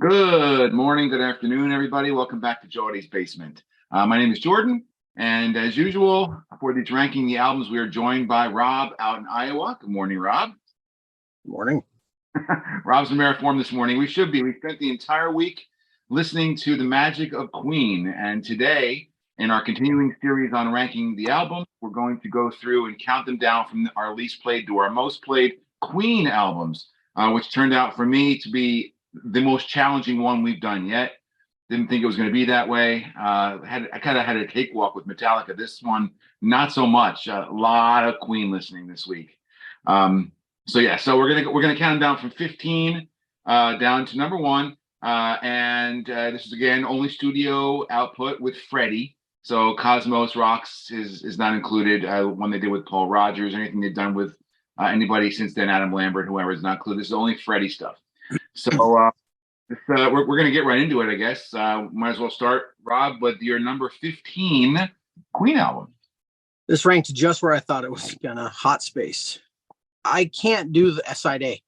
Good morning, good afternoon, everybody. Welcome back to Jordy's Basement. My name is Jordan, and as usual, for these ranking the albums, we are joined by Rob out in Iowa. Good morning, Rob. Morning. Rob's in rare form this morning. We should be. We spent the entire week listening to the magic of Queen, and today, in our continuing series on ranking the albums, we're going to go through and count them down from our least played to our most played Queen albums, which turned out for me to be the most challenging one we've done yet. Didn't think it was going to be that way. I kind of had a cakewalk with Metallica. This one, not so much. A lot of Queen listening this week. So we're gonna count them down from 15 down to number one. And this is again only studio output with Freddie. So Cosmos Rocks is not included. One they did with Paul Rogers, anything they've done with anybody since then, Adam Lambert, whoever is not included. This is only Freddie stuff. So we're going to get right into it, I guess. Might as well start, Rob, with your number 15 Queen album. This ranked just where I thought it was gonna. Hot Space. I can't do the side A.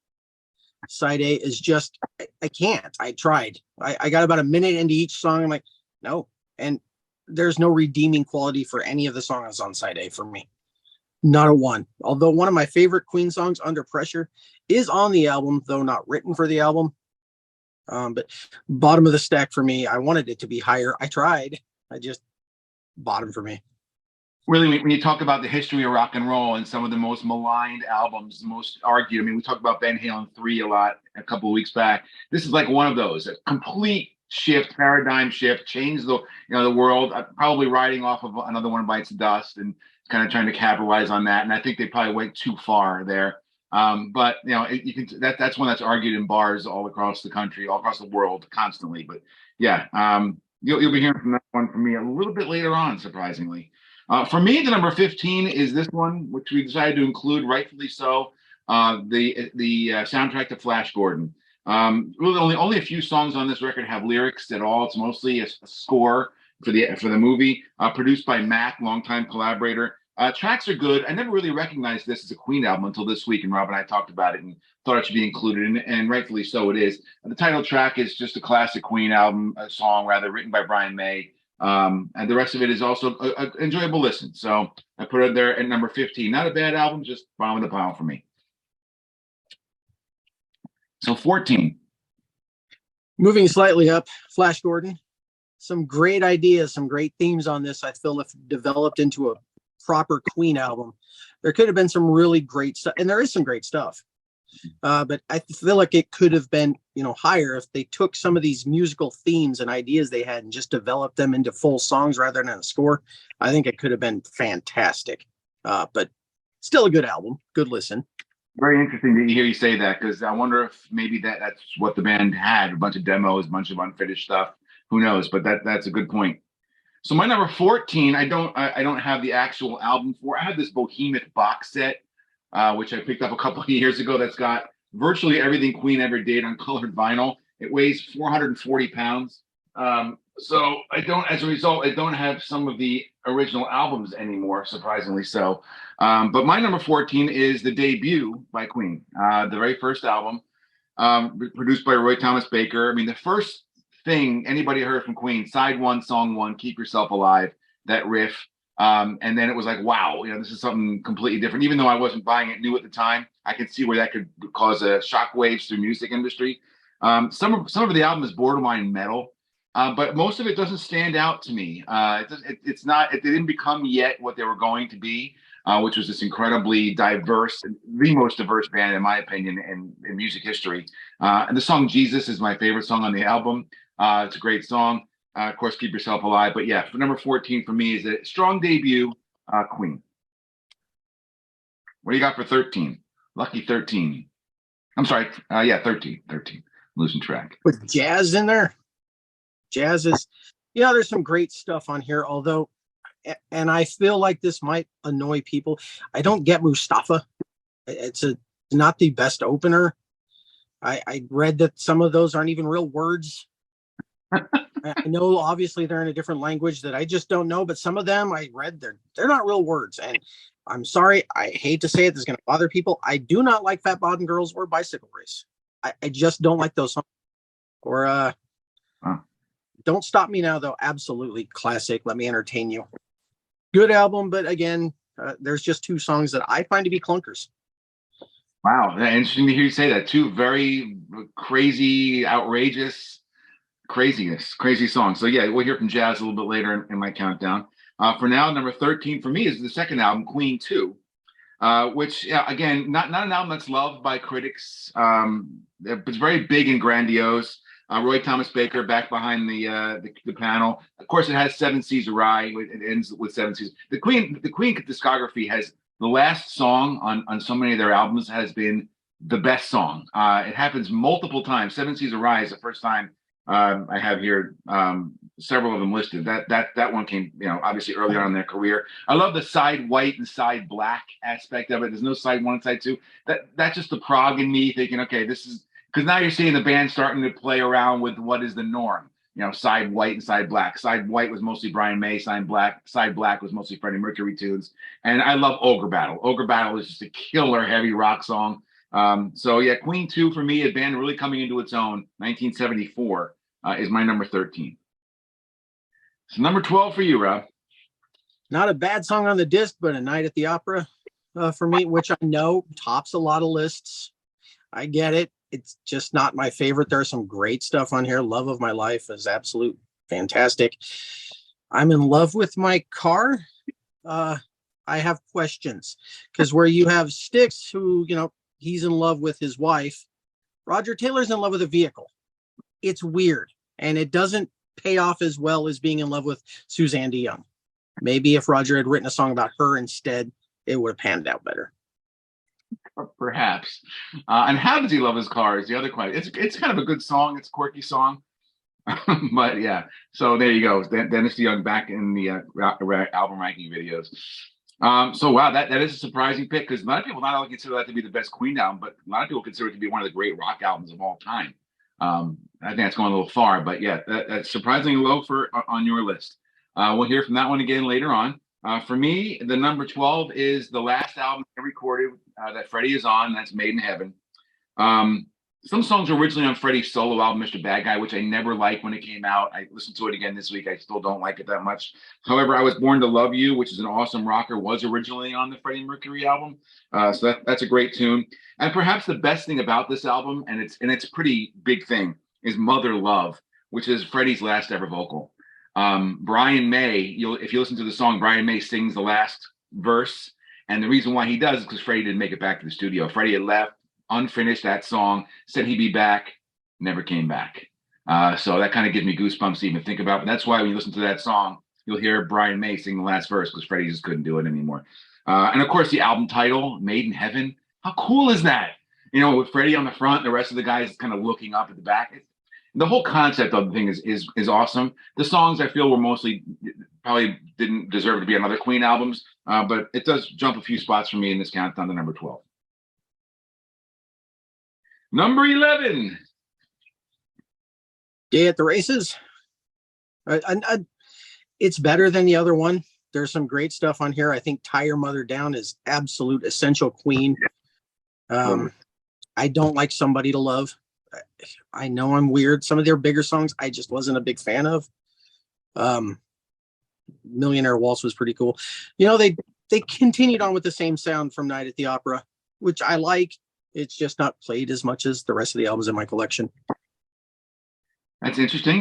Side A is just, I can't. I tried. I got about a minute into each song. I'm like, no. And there's no redeeming quality for any of the songs on side A for me. Not a one. Although one of my favorite Queen songs, Under Pressure, is on the album, though not written for the album. But bottom of the stack for me. I wanted it to be higher. I tried. I just bottom for me. Really, when you talk about the history of rock and roll and some of the most maligned albums, the most argued, I mean, we talked about Van Halen 3 a lot a couple of weeks back. This is like one of those, a complete shift, paradigm shift, changed the world, probably riding off of Another One Bites the Dust and kind of trying to capitalize on that. And I think they probably went too far there. But you can that's one that's argued in bars all across the country, all across the world, constantly. But yeah, you'll be hearing from that one from me a little bit later on, surprisingly. For me, the number 15 is this one, which we decided to include, rightfully so, the soundtrack to Flash Gordon. Really, only a few songs on this record have lyrics at all. It's mostly a score for the movie, produced by Mac, longtime collaborator. Tracks are good. I never really recognized this as a Queen album until this week, and Rob and I talked about it and thought it should be included, and rightfully so it is. The title track is just a classic Queen album, a song rather, written by Brian May. And the rest of it is also an enjoyable listen. So I put it there at number 15. Not a bad album, just bottom of the pile for me. So 14. Moving slightly up, Flash Gordon. Some great ideas, some great themes on this. I feel if developed into a proper Queen album, there could have been some really great stuff, and there is some great stuff. But I feel like it could have been, higher if they took some of these musical themes and ideas they had and just developed them into full songs rather than a score. I think it could have been fantastic. But still a good album, good listen. Very interesting to hear you say that, because I wonder if maybe that's what the band had, a bunch of demos, a bunch of unfinished stuff. Who knows? But that's a good point. So my number 14, I don't have the actual album for. I have this Behemoth box set, which I picked up a couple of years ago. That's got virtually everything Queen ever did on colored vinyl. It weighs 440 pounds. So as a result, I don't have some of the original albums anymore, surprisingly so. But my number 14 is the debut by Queen, the very first album, produced by Roy Thomas Baker. I mean, the first thing anybody heard from Queen, side one, song one, Keep Yourself Alive, that riff. And then it was like, wow, this is something completely different. Even though I wasn't buying it new at the time, I could see where that could cause a shockwaves through music industry. Some of the album is borderline metal, but most of it doesn't stand out to me. It didn't become yet what they were going to be, which was this incredibly diverse, the most diverse band, in my opinion, in music history. And the song Jesus is my favorite song on the album. It's a great song. Of course, Keep Yourself Alive. But yeah, for number 14 for me is a strong debut, Queen. What do you got for 13? Lucky 13. I'm sorry. 13. 13. Losing track. With jazz in there. Jazz is, there's some great stuff on here, although, and I feel like this might annoy people. I don't get Mustafa. It's not the best opener. I read that some of those aren't even real words. I know obviously they're in a different language that I just don't know, but some of them I read, they're not real words. And I'm sorry, I hate to say it, this is going to bother people. I do not like Fat Bottom Girls or Bicycle Race. I just don't like those songs. Or Huh. Don't Stop Me Now, though. Absolutely classic. Let Me Entertain You. Good album, but again, there's just two songs that I find to be clunkers. Wow, interesting to hear you say that. Two very crazy, outrageous, crazy songs. So yeah, we'll hear from Jazz a little bit later in my countdown. For now, number 13 for me is the second album, Queen 2, which yeah, again, not an album that's loved by critics. It's very big and grandiose. Roy Thomas Baker back behind the panel. Of course, it has Seven Seas of Rye. It ends with Seven Seas. The Queen discography has the last song on so many of their albums has been the best song. It happens multiple times. Seven Seas of Rye is the first time I have here several of them listed. That one came, obviously early on in their career. I love the side white and side black aspect of it. There's no side one and side two. That's just the prog in me thinking, okay, this is because now you're seeing the band starting to play around with what is the norm. Side white and side black. Side white was mostly Brian May. Side black was mostly Freddie Mercury tunes. And I love Ogre Battle. Ogre Battle is just a killer heavy rock song. So yeah, Queen 2 for me, a band really coming into its own, 1974, is my number 13. So number 12 for you, Rob. Not a bad song on the disc, but A Night at the Opera for me, which I know tops a lot of lists. I get it. It's just not my favorite. There's some great stuff on here. Love of My Life is absolute fantastic. I'm in love with my car. I have questions because where you have Styx, who, he's in love with his wife, Roger Taylor's in love with a vehicle. It's weird. And it doesn't pay off as well as being in love with Suzanne DeYoung. Maybe if Roger had written a song about her instead, it would have panned out better. Perhaps. And how does he love his car is the other question. It's kind of a good song. It's a quirky song. But yeah, so there you go. Dennis DeYoung back in the album ranking videos. So wow, that is a surprising pick because a lot of people not only consider that to be the best Queen album, but a lot of people consider it to be one of the great rock albums of all time. I think that's going a little far, but yeah, that's surprisingly low on your list. We'll hear from that one again later on. For me, the number 12 is the last album I recorded that Freddie is on. That's Made in Heaven. Some songs were originally on Freddie's solo album, Mr. Bad Guy, which I never liked when it came out. I listened to it again this week. I still don't like it that much. However, I Was Born to Love You, which is an awesome rocker, was originally on the Freddie Mercury album. So that's a great tune. And perhaps the best thing about this album, and it's a pretty big thing, is Mother Love, which is Freddie's last ever vocal. Brian May, if you listen to the song, Brian May sings the last verse. And the reason why he does is because Freddie didn't make it back to the studio. Freddie had left, unfinished that song, said he'd be back, never came back. So that kind of gives me goosebumps to even think about. But that's why when you listen to that song, you'll hear Brian May sing the last verse because Freddie just couldn't do it anymore. And of course, the album title, Made in Heaven. How cool is that? With Freddie on the front, the rest of the guys kind of looking up at the back. The whole concept of the thing is awesome. The songs I feel were probably didn't deserve to be on other Queen albums, but it does jump a few spots for me in this countdown to number 12. Number 11. Day at the Races. It's better than the other one. There's some great stuff on here. I think Tie Your Mother Down is absolute essential Queen. I don't like Somebody to Love. I know I'm weird. Some of their bigger songs I just wasn't a big fan of. Millionaire Waltz was pretty cool. They continued on with the same sound from Night at the Opera, which I like. It's just not played as much as the rest of the albums in my collection. That's interesting.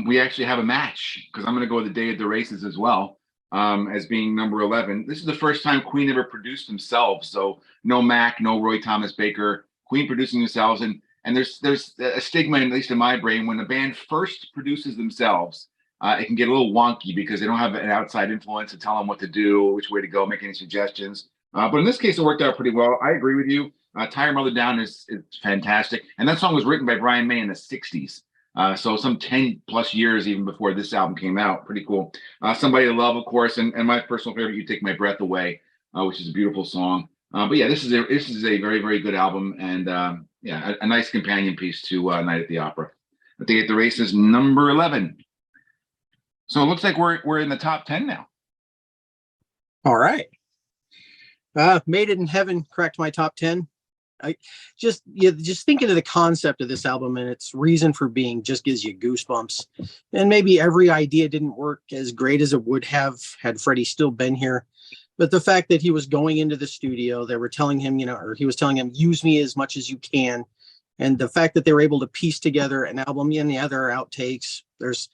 We actually have a match because I'm going to go with the Day at the Races as well as being number 11. This is the first time Queen ever produced themselves. So no Mac, no Roy Thomas Baker, Queen producing themselves. And there's a stigma, at least in my brain, when a band first produces themselves, it can get a little wonky because they don't have an outside influence to tell them what to do, which way to go, make any suggestions. But in this case, it worked out pretty well. I agree with you. Tie Your Mother Down is fantastic. And that song was written by Brian May in the 60s. So some 10 plus years even before this album came out. Pretty cool. Somebody to Love, of course. And my personal favorite, You Take My Breath Away, which is a beautiful song. But yeah, this is a very, very good album. And a nice companion piece to Night at the Opera. The Day at the Races, number 11. So it looks like we're in the top 10 now. All right. Made It in Heaven cracked my top 10. I just thinking of the concept of this album and its reason for being just gives you goosebumps. And maybe every idea didn't work as great as it would have had Freddie still been here. But the fact that he was going into the studio, they were telling him, or he was telling him, use me as much as you can. And the fact that they were able to piece together an album, and the other outtakes. There's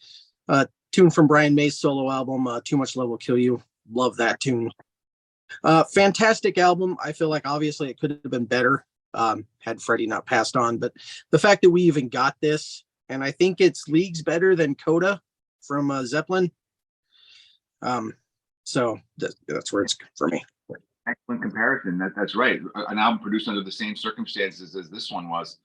a tune from Brian May's solo album, Too Much Love Will Kill You. Love that tune. Fantastic album. I feel like obviously it could have been better had Freddie not passed on. But the fact that we even got this, and I think it's leagues better than Coda from Zeppelin. So that's where it's for me. Excellent comparison. That's right. An album produced under the same circumstances as this one was.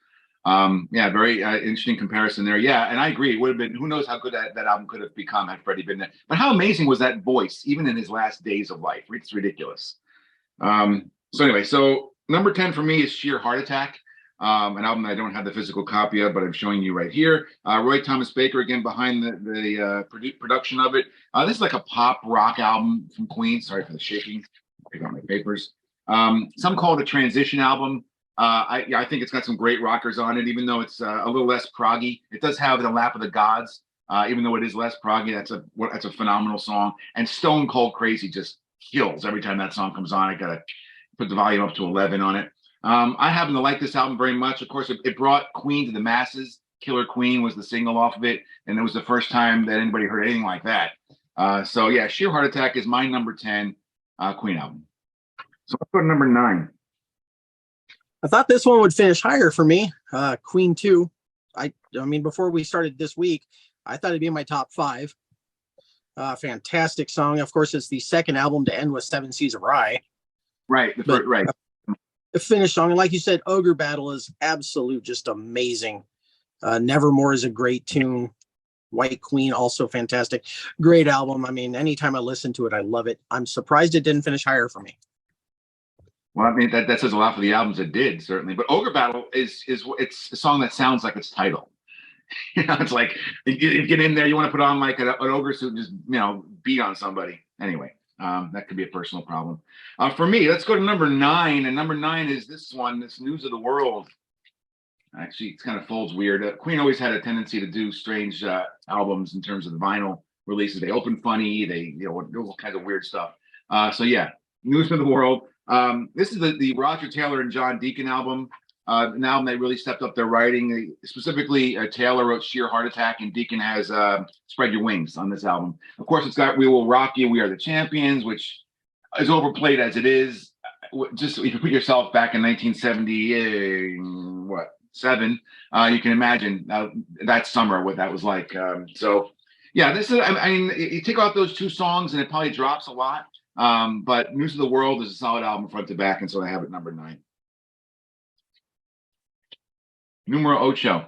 Yeah, very interesting comparison there. Yeah, and I agree. It would have been, who knows how good that album could have become had Freddie been there. But how amazing was that voice, even in his last days of life? It's ridiculous. So anyway, so number 10 for me is Sheer Heart Attack, an album I don't have the physical copy of, but I'm showing you right here. Roy Thomas Baker, again, behind the production of it. This is like a pop rock album from Queen. Sorry for the shaking. Pick out my papers. Some call it a transition album. I think it's got some great rockers on it, even though it's a little less proggy. It does have The Lap of the Gods, even though it is less proggy. That's a phenomenal song. And Stone Cold Crazy just kills every time that song comes on. I gotta put the volume up to 11 on it. I happen to like this album very much. Of course, it brought Queen to the masses. Killer Queen was the single off of it, and it was the first time that anybody heard anything like that. So yeah, Sheer Heart Attack is my number 10 Queen album. So let's go to number 9. I thought this one would finish higher for me. Queen 2. I mean, before we started this week, I thought it'd be in my top 5. Fantastic song. Of course, it's the second album to end with Seven Seas of Rye. Right, right. The finish song, and like you said, Ogre Battle is absolute, just amazing. Nevermore is a great tune. White Queen, also fantastic. Great album. I mean, anytime I listen to it, I love it. I'm surprised it didn't finish higher for me. Well, I mean, that says a lot for the albums it did, certainly. But Ogre Battle it's a song that sounds like its title. It's like you get in there, you want to put on like an ogre suit and just beat on somebody. Anyway, that could be a personal problem. For me, let's go to number 9, and number 9 is this one. This News of the World. Actually, it kind of folds weird. Queen always had a tendency to do strange albums in terms of the vinyl releases. They open funny. They do all kinds of weird stuff. So yeah, News of the World. This is the Roger Taylor and John Deacon album. An album that really stepped up their writing. Specifically, Taylor wrote Sheer Heart Attack, and Deacon has Spread Your Wings on this album. Of course, it's got We Will Rock You, We Are the Champions, which is overplayed as it is. Just if you put yourself back in 1977, you can imagine that summer what that was like. So yeah, this is, I mean, you take out those 2 songs and it probably drops a lot. But News of the World is a solid album front to back, and so I have it number 9. Numero ocho.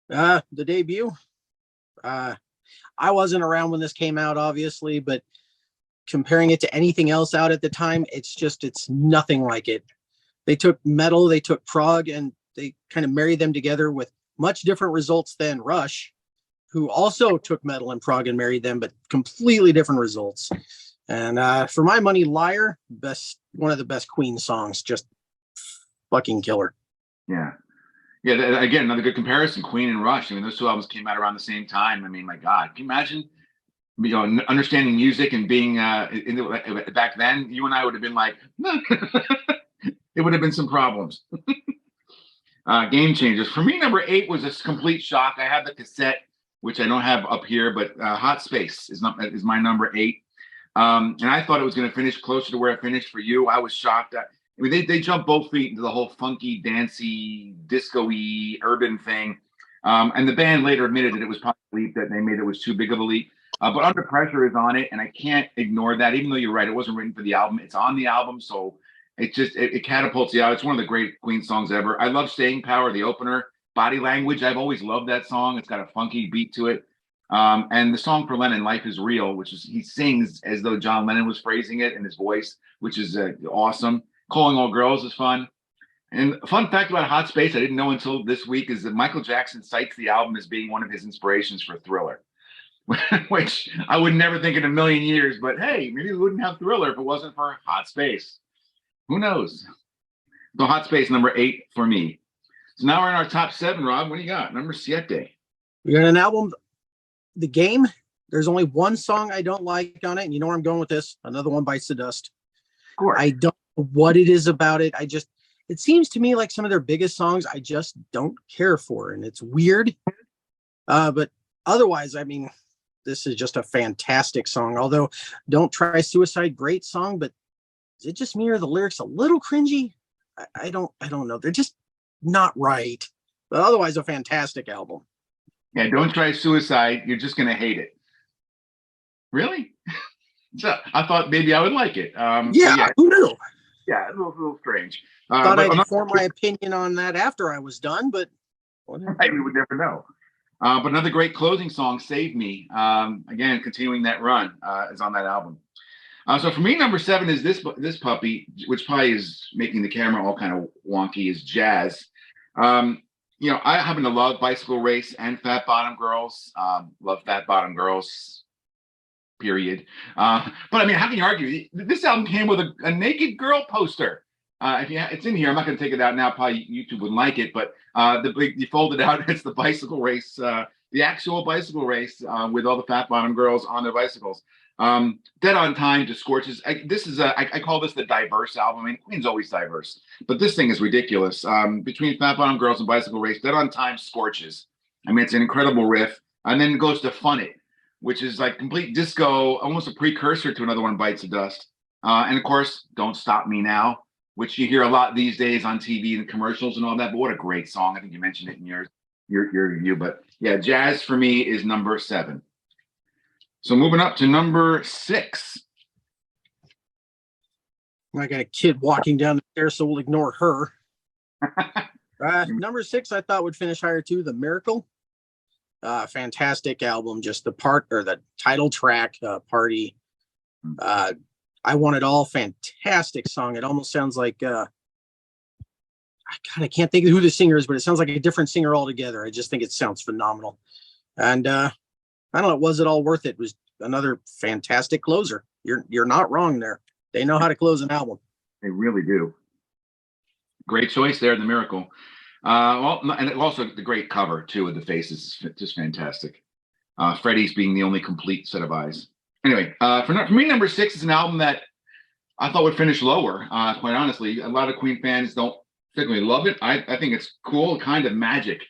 The debut. I wasn't around when this came out, obviously, but comparing it to anything else out at the time, it's nothing like it. They took metal, they took prog, and they kind of married them together with much different results than Rush, who also took metal and prog and married them, but completely different results. And for my money, Liar, one of the best Queen songs, just fucking killer. Yeah. Again, another good comparison, Queen and Rush. I mean, those 2 albums came out around the same time. I mean, my God, can you imagine, understanding music and being back then? You and I would have been like, it would have been some problems. Game Changers. For me, number 8 was a complete shock. I have the cassette, which I don't have up here, but Hot Space is my number 8. And I thought it was going to finish closer to where it finished for you. I was shocked. I mean, they jumped both feet into the whole funky, dancey, disco-y, urban thing. And the band later admitted that it was probably a leap that they made it was too big of a leap. But Under Pressure is on it, and I can't ignore that. Even though you're right, it wasn't written for the album. It's on the album, so it catapults you out. It's one of the great Queen songs ever. I love Staying Power, the opener. Body Language, I've always loved that song. It's got a funky beat to it. And the song for Lennon, Life is Real, which is, he sings as though John Lennon was phrasing it in his voice, which is awesome. Calling All Girls is fun. And a fun fact about Hot Space, I didn't know until this week, is that Michael Jackson cites the album as being one of his inspirations for Thriller, which I would never think in a million years. But hey, maybe we wouldn't have Thriller if it wasn't for Hot Space. Who knows? So Hot Space, number 8 for me. So now we're in our top 7, Rob. What do you got? Number 7. We got an album, The Game. There's only one song I don't like on it, and you know where I'm going with this. Another One Bites the Dust. Of course. I don't know what it is about it. It seems to me like some of their biggest songs I just don't care for, and it's weird. But otherwise, I mean, this is just a fantastic song. Although Don't Try Suicide, great song, but is it just me or the lyrics a little cringy? I don't know. They're just not right. But otherwise, a fantastic album. Yeah, Don't Try Suicide. You're just gonna hate it. Really? So I thought maybe I would like it. Yeah, who knew? Yeah, a little strange. Thought I'd form my opinion on that after I was done, but we would never know. But another great closing song, "Save Me." Again, continuing that run is on that album. So for me, number 7 is this puppy, which probably is making the camera all kind of wonky, is Jazz. I happen to love Bicycle Race and Fat Bottom Girls. Love Fat Bottom Girls, period. But I mean, how can you argue? This album came with a naked girl poster. It's in here. I'm not going to take it out now. Probably YouTube wouldn't like it, but you fold it out. It's the bicycle race, the actual bicycle race with all the Fat Bottom Girls on their bicycles. Dead on Time to Scorches. I call this the diverse album. I mean, Queen's always diverse, but this thing is ridiculous. Between Fat Bottom Girls and Bicycle Race, Dead on Time Scorches. I mean, it's an incredible riff, and then it goes to Fun It, which is like complete disco, almost a precursor to Another One Bites the Dust. And of course, Don't Stop Me Now, which you hear a lot these days on TV and commercials and all that. But what a great song! I think you mentioned it in your review. But yeah, Jazz for me is number 7. So moving up to number 6. I got a kid walking down the stairs, so we'll ignore her. Number 6, I thought would finish higher too. The Miracle. Fantastic album. Just the title track, Party. I Want It All. Fantastic song. It almost sounds like, I can't think of who the singer is, but it sounds like a different singer altogether. I just think it sounds phenomenal. And, I don't know. Was it all worth it? It was another fantastic closer. You're not wrong there. They know how to close an album. They really do. Great choice there, The Miracle. And also the great cover too with the faces is just fantastic. Freddie's being the only complete set of eyes. Anyway, for me, number 6 is an album that I thought would finish lower. Quite honestly, a lot of Queen fans don't particularly love it. I think it's cool, kind of magic.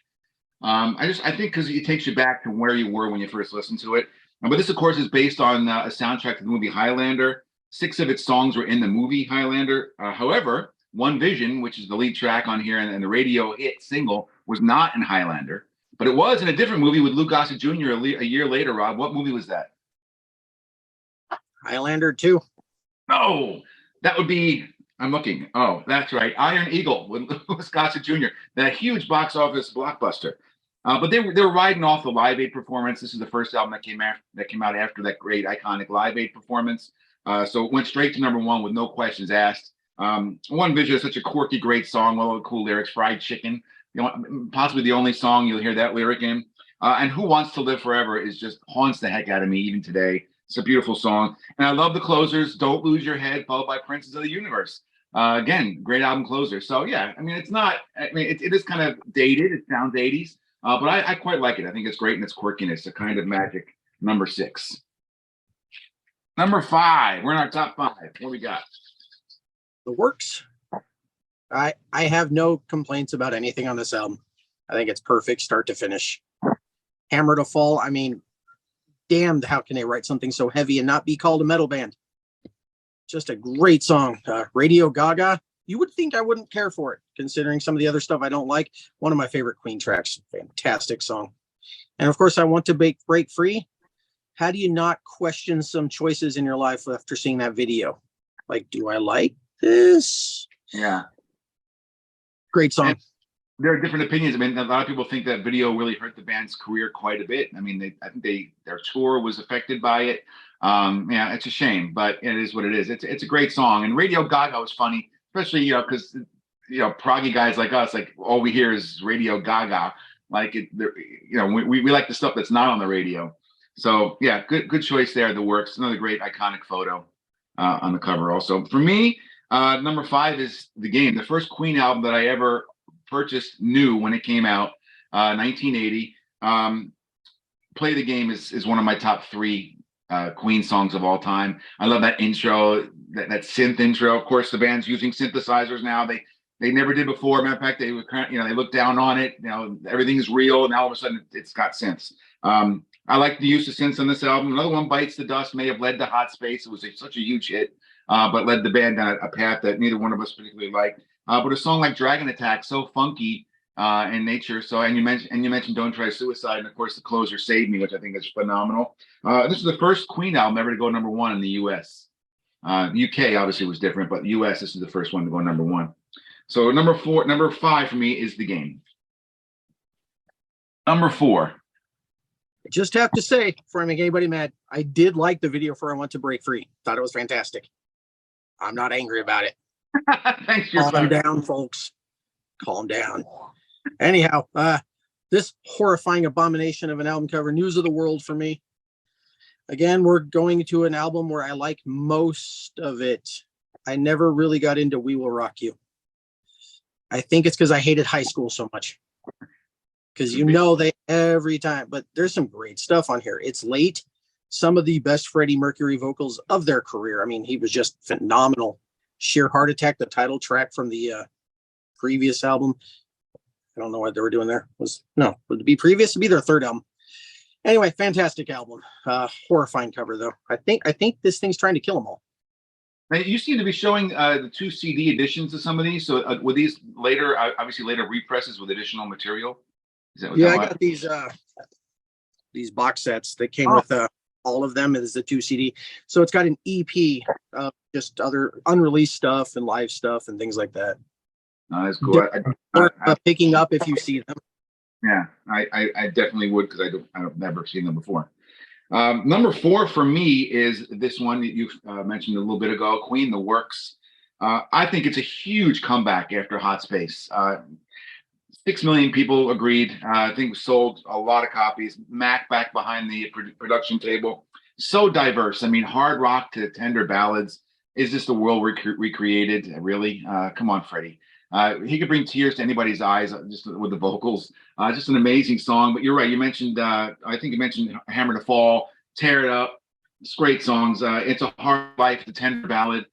I think because it takes you back to where you were when you first listened to it. But this, of course, is based on a soundtrack to the movie Highlander. 6 of its songs were in the movie Highlander. However, One Vision, which is the lead track on here and the radio hit single, was not in Highlander. But it was in a different movie with Lou Gossett Jr. a year later, Rob. What movie was that? Highlander 2. No, that would be... I'm looking. Oh, that's right. Iron Eagle with Louis Gossett Jr. That huge box office blockbuster. But they were riding off the Live Aid performance. This is the first album that came out after that great iconic Live Aid performance. So it went straight to number 1 with no questions asked. One Vision is such a quirky, great song. All the cool lyrics. Fried Chicken. Possibly the only song you'll hear that lyric in. And Who Wants to Live Forever is just haunts the heck out of me even today. It's a beautiful song. And I love the closers. Don't Lose Your Head, followed by Princes of the Universe. Again, great album closer. So yeah, I mean, it is kind of dated. It sounds 80s, but I quite like it. I think it's great in its quirkiness, a kind of magic. Number 6. Number 5. We're in our top 5. What we got? The Works. I have no complaints about anything on this album. I think it's perfect start to finish. Hammer to Fall. I mean, damned, how can they write something so heavy and not be called a metal band? Just a great song. Radio Gaga. You would think I wouldn't care for it, considering some of the other stuff I don't like. One of my favorite Queen tracks. Fantastic song. And of course, I Want to Break Free. How do you not question some choices in your life after seeing that video? Like, do I like this? Yeah. Great song. And there are different opinions. I mean, a lot of people think that video really hurt the band's career quite a bit. I mean, I think their tour was affected by it. Yeah, it's a shame, but it is what it is. It's a great song, and Radio Gaga was funny, especially because proggy guys like us, like all we hear is Radio Gaga. Like we like the stuff that's not on the radio. So yeah, good choice there. The Works, another great iconic photo on the cover. Also for me, Number 5 is The Game, the first Queen album that I ever purchased new when it came out, 1980. Play the Game is one of my top 3 Queen songs of all time. I love that intro, that synth intro. Of course, the band's using synthesizers now. They never did before. Matter of fact, they were they look down on it. Everything is real, and all of a sudden it's got synths. I like the use of synths on this album. Another one, Bites the Dust, may have led to Hot Space. It was such a huge hit, but led the band down a path that neither one of us particularly liked. But a song like Dragon Attack, so funky in nature. So, and you mentioned Don't Try Suicide, and of course the closer Save Me, which I think is phenomenal. This is the first Queen album ever to go number 1 in the U.S. UK obviously was different, but US, this is the first one to go number 1. So number 5 for me is The Game. Number 4. I just have to say, before I make anybody mad, I did like the video for I Want to Break Free. Thought it was fantastic. I'm not angry about it. Thanks. Calm down, folks. Calm down. Anyhow, this horrifying abomination of an album cover, News of the World for me. Again, we're going to an album where I like most of it. I never really got into We Will Rock You. I think it's because I hated high school so much. Because they every time, but there's some great stuff on here. It's late. Some of the best Freddie Mercury vocals of their career. I mean, he was just phenomenal. Sheer Heart Attack, the title track from the previous album. I don't know what they were doing there. Would it be previous? It'd be their third album. Anyway, fantastic album. Horrifying cover though. I think this thing's trying to kill them all. Now, you seem to be showing the 2 CD editions of some of these. So were these later, obviously later represses with additional material? I got these box sets that came with all of them as the 2 CD. So it's got an EP of just other unreleased stuff and live stuff and things like that. No, that's cool. Picking up if you see them. Yeah, I definitely would, because I've never seen them before. Number 4 for me is this one that you mentioned a little bit ago, Queen, The Works. I think it's a huge comeback after Hot Space. 6 million people agreed. I think sold a lot of copies. Mac back behind the production table. So diverse. I mean, hard rock to tender ballads. Is this the world recreated? Really? Come on, Freddie. He could bring tears to anybody's eyes just with the vocals. Just an amazing song. But you're right. You mentioned, I think you mentioned Hammer to Fall, Tear It Up. It's great songs. It's a Hard Life, the tender ballad.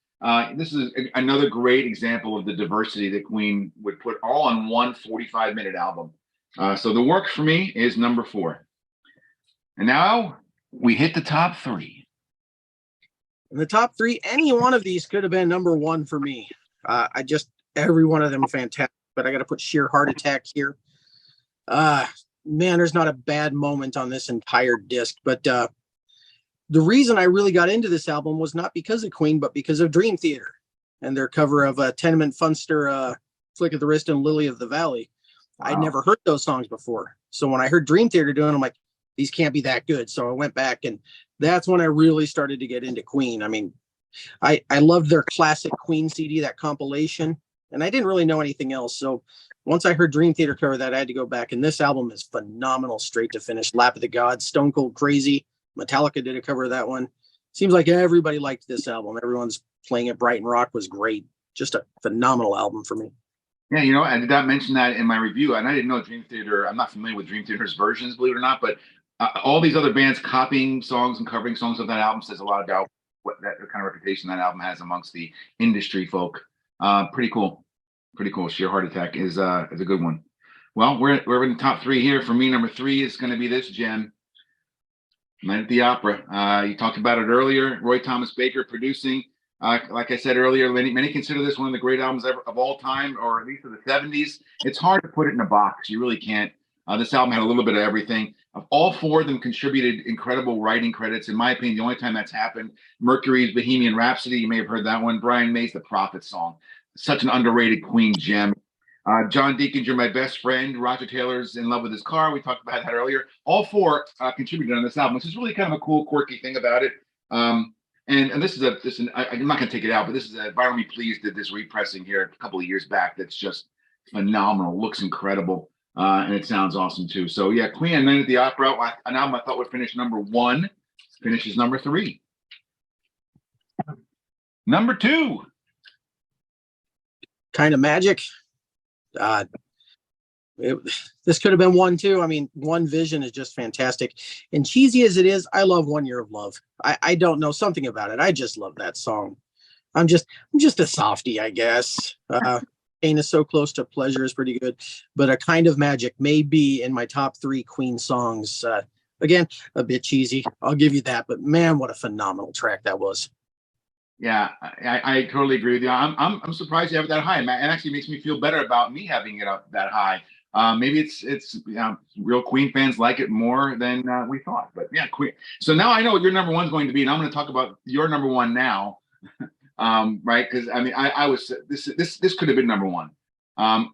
This is another great example of the diversity that Queen would put all on one 45-minute album. So The Work for me is number 4. And now we hit the top 3. In the top 3, any one of these could have been number 1 for me. Every one of them fantastic, but I got to put Sheer Heart Attack here. Man, there's not a bad moment on this entire disc, but the reason I really got into this album was not because of Queen, but because of Dream Theater and their cover of Tenement Funster, Flick of the Wrist and Lily of the Valley. Wow. I'd never heard those songs before. So when I heard Dream Theater doing it, I'm like, these can't be that good. So I went back, and that's when I really started to get into Queen. I mean, I loved their classic Queen CD, that compilation, and I didn't really know anything else. So once I heard Dream Theater cover that, I had to go back, and this album is phenomenal, straight to finish. Lap of the Gods, Stone Cold Crazy. Metallica did a cover of that one. Seems like everybody liked this album. Everyone's playing it. Brighton Rock was great. Just a phenomenal album for me. Yeah, I did not mention that in my review, and I didn't know Dream Theater. I'm not familiar with Dream Theater's versions, believe it or not, but all these other bands copying songs and covering songs of that album says a lot about what that kind of reputation that album has amongst the industry folk. Pretty cool. Sheer Heart Attack is a good one. Well, we're in the top 3 here. For me, number 3 is going to be this gem, Night at the Opera. You talked about it earlier. Roy Thomas Baker producing. Like I said earlier, many consider this one of the great albums ever of all time, or at least of the 70s. It's hard to put it in a box. You really can't. This album had a little bit of everything. All 4 of them contributed incredible writing credits. In my opinion, the only time that's happened, Mercury's Bohemian Rhapsody, you may have heard that one. Brian May's The Prophet Song. Such an underrated Queen gem. John Deacon's You're My Best Friend. Roger Taylor's In Love with His Car. We talked about that earlier. All 4 contributed on this album, which is really kind of a cool, quirky thing about it. And this is I'm not going to take it out, but this is a Vinyl Me Please did this repressing here a couple of years back. That's just phenomenal. Looks incredible. And it sounds awesome too. So yeah, Queen and Night at the Opera, an album I thought would finish number 1, finishes number 3. Number 2. Kind of Magic. Uh, this could have been one too. I mean, One Vision is just fantastic. And cheesy as it is, I love One Year of Love. I don't know, something about it. I just love that song. I'm just a softie, I guess. Pain is So Close to Pleasure is pretty good, but A Kind of Magic may be in my top 3 Queen songs. Again, a bit cheesy, I'll give you that, but man, what a phenomenal track that was. Yeah, I totally agree with you. I'm surprised you have it that high. It actually makes me feel better about me having it up that high. Maybe it's real Queen fans like it more than we thought. But yeah, Queen. So now I know what your number one's going to be, and I'm going to talk about your number one now. Right? Because I mean, I was this could have been number one. I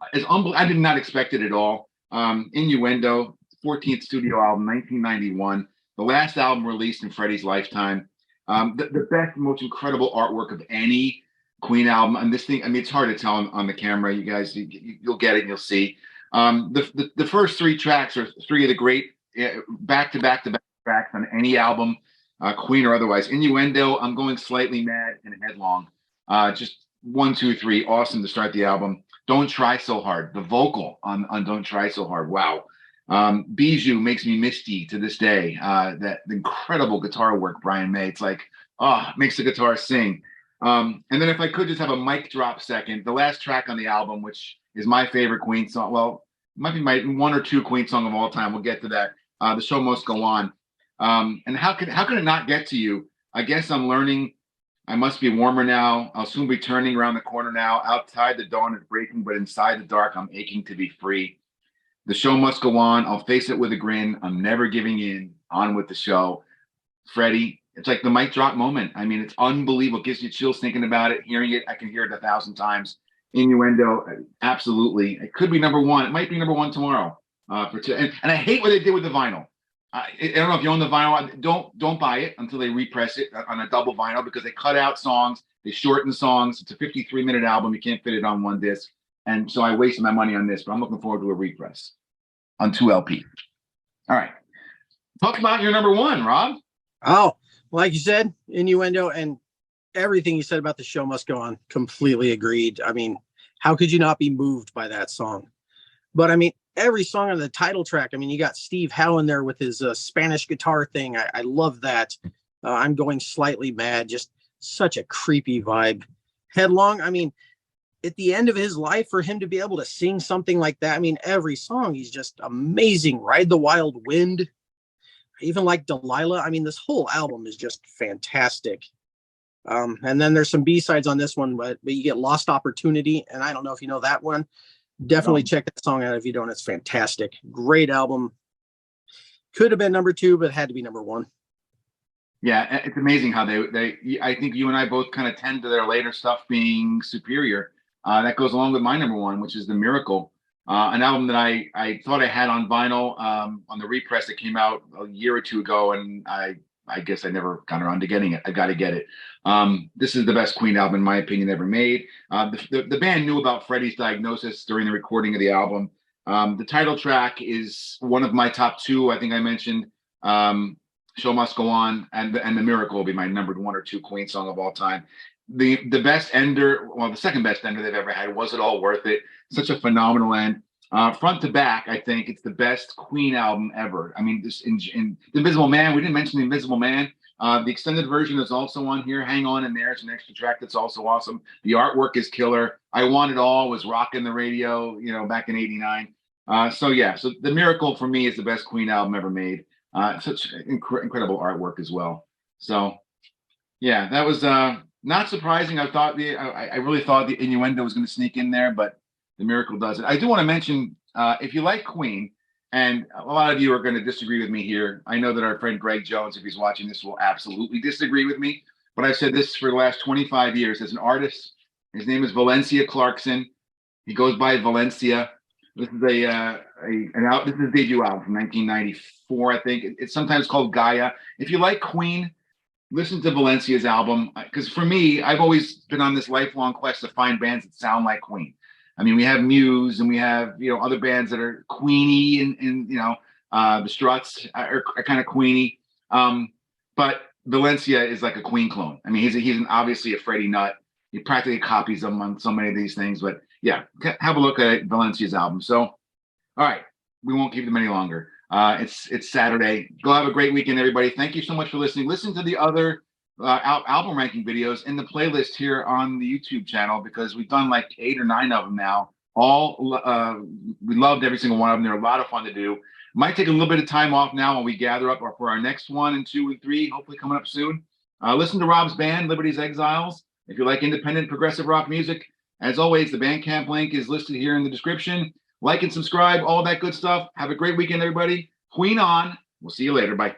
did not expect it at all. Innuendo, 14th studio album, 1991, the last album released in Freddie's lifetime. The best, most incredible artwork of any Queen album. And this thing, I mean, it's hard to tell on the camera. You guys, you'll get it and you'll see. The first 3 tracks are 3 of the great back to back tracks on any album, Queen or otherwise. Innuendo, I'm Going Slightly Mad, and Headlong. Just 1, 2, 3, awesome to start the album. Don't Try So Hard. The vocal on Don't Try So Hard. Wow. Bijou makes me misty to this day. That incredible guitar work, Brian May. It's like, makes the guitar sing. And then if I could just have a mic drop second, the last track on the album, which is my favorite Queen song. Well, it might be my 1 or 2 Queen song of all time. We'll get to that. The Show Must Go On. And how can it not get to you? I guess I'm learning. I must be warmer now. I'll soon be turning around the corner now. Outside the dawn is breaking, but inside the dark, I'm aching to be free. The show must go on. I'll face it with a grin. I'm never giving in. On with the show. Freddie, it's like the mic drop moment. I mean, it's unbelievable. It gives you chills thinking about it, hearing it. I can hear it 1,000 times. Innuendo, absolutely. It could be number one. It might be number one tomorrow. And I hate what they did with the vinyl. I don't know if you own the vinyl. Don't buy it until they repress it on a double vinyl because they cut out songs. They shorten songs. It's a 53-minute album. You can't fit it on 1 disc. And so I wasted my money on this, but I'm looking forward to a repress on 2 LP. All right. Talk about your number one, Rob. Oh, like you said, Innuendo, and everything you said about The Show Must Go On, completely agreed. I mean, how could you not be moved by that song? But I mean, every song on the title track, I mean, you got Steve Howe in there with his Spanish guitar thing. I love that. I'm Going Slightly Mad, just such a creepy vibe. Headlong, I mean, at the end of his life, for him to be able to sing something like that, I mean, every song, he's just amazing. Ride the Wild Wind, even like Delilah. I mean, this whole album is just fantastic. And then there's some B-sides on this one, but you get Lost Opportunity, and I don't know if you know that one. Definitely check that song out if you don't. It's fantastic. Great album. Could have been number 2, but had to be number 1. Yeah, it's amazing how they I think you and I both kind of tend to their later stuff being superior. That goes along with my number one, which is The Miracle, an album that I thought I had on vinyl on the repress that came out a year or 2 ago, and I guess I never got around to getting it. I got to get it. This is the best Queen album, in my opinion, ever made. The band knew about Freddie's diagnosis during the recording of the album. The title track is one of my top 2. I think I mentioned Show Must Go On, and The Miracle will be my number 1 or 2 Queen song of all time. The best ender, well, the second best ender they've ever had. Was It All Worth It? Such a phenomenal end. Front to back, I think it's the best Queen album ever. I mean, this in The Invisible Man, we didn't mention The Invisible Man. The extended version is also on here. Hang On in there. It's an extra track that's also awesome. The artwork is killer. I Want It All was rocking the radio, back in '89. So The Miracle for me is the best Queen album ever made. Such incredible artwork as well. So yeah, that was not surprising. I really thought the Innuendo was going to sneak in there, but The Miracle does it. I do want to mention, if you like Queen, and a lot of you are going to disagree with me here. I know that our friend Greg Jones, if he's watching this, will absolutely disagree with me. But I've said this for the last 25 years as an artist. His name is Valencia Clarkson. He goes by Valencia. This is this is his debut album from 1994, I think. It's sometimes called Gaia. If you like Queen, listen to Valencia's album. Because for me, I've always been on this lifelong quest to find bands that sound like Queen. I mean, we have Muse and we have, other bands that are Queeny and the Struts are kind of Queeny. But Valencia is like a Queen clone. I mean, he's obviously a Freddie nut. He practically copies them on so many of these things, but yeah, have a look at Valencia's album. So, all right, we won't keep them any longer. It's Saturday. Go have a great weekend, everybody. Thank you so much for listening. Listen to the other album ranking videos in the playlist here on the YouTube channel, because we've done like 8 or 9 of them now. All we loved every single one of them. They're a lot of fun to do. Might take a little bit of time off now when we gather up for our next 1 and 2 and 3, hopefully coming up soon. Listen to Rob's band, Liberty's Exiles. If you like independent progressive rock music, as always, the Bandcamp link is listed here in the description. Like and subscribe, all that good stuff. Have a great weekend, everybody. Queen on. We'll see you later. Bye.